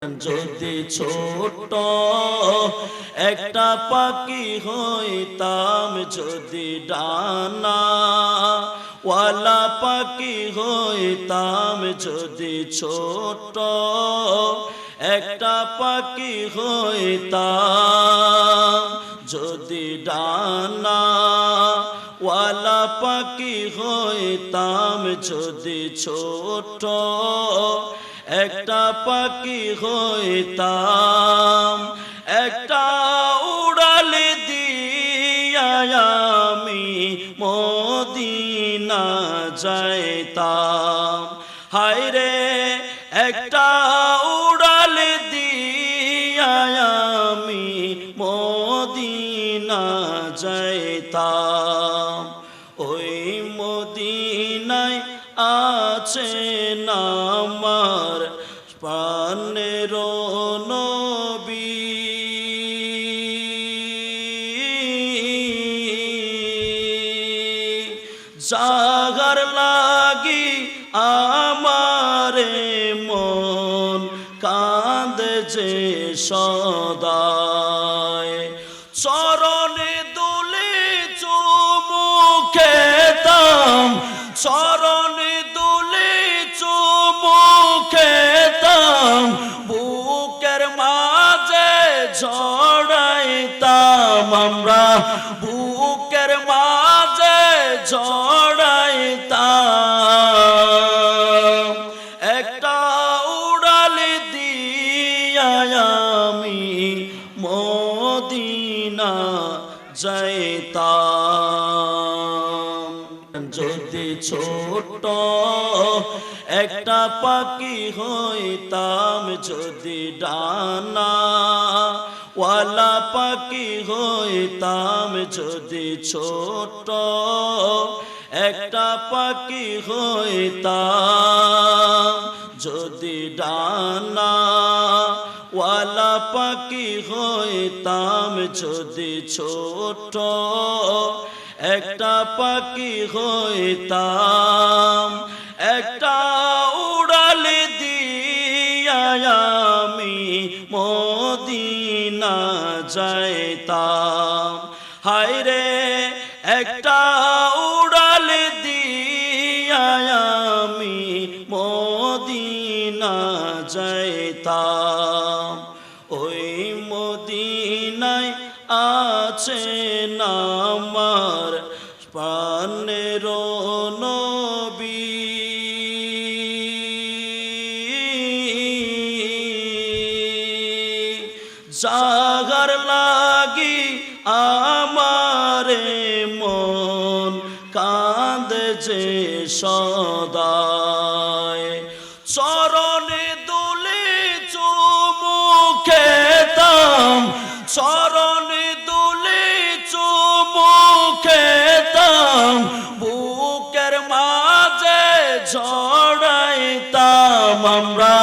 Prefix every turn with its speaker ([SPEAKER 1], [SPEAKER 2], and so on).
[SPEAKER 1] যদি ছোট একটা পাখি হইতাম, যদি ডানা ওয়ালা পাখি হইতাম, যদি ছোট একটা পাখি হইতাম, যদি ডানা ওয়ালা পাখি হইতাম, যদি ছোট একটা পাখি হইতাম, একটা উড়াল দিয়া আমি মদিনা যাইতাম। হায় রে একটা উড়াল দিয়া আমি মদিনা যাইতাম। ওই মদিনায় আছেন আমার প্রাণের নবী, যাহার লাগি আমারে মন কাঁদে যে সদায়। চরণে দুলে চুমু খেতাম, চরণে দুলে চুমু খেতাম, বুকের মাঝে ঝড়াইতাম আমরা, বুকের মাঝে ঝড়াইতাম। একটা উড়াল দিয়া আমি মদিনা যাইতাম। যদি ছোট একটা পাখি হইতাম, যদি ডানা ওয়ালা পাখি হইতাম, যদি ছোট একটা পাখি হইতাম, যদি ডানা ওয়ালা পাখি হইতাম, যদি ছোট একটা পাখি হইতাম, একটা উড়াল দিয়া আমি মদিনা যাইতাম। হায় রে একটা উড়াল দিয়া আমি মদিনা যাইতাম। ওই মদিনায় আছেন আমার প্রাণের নবী, যাহার লাগি আমারে মন কাঁদে যে সদায়। চরণে দুলে চুমু খেতাম, চরণে দুলে চুমু খেতাম, বুকের মাঝে ঝড়াইতাম আমরা,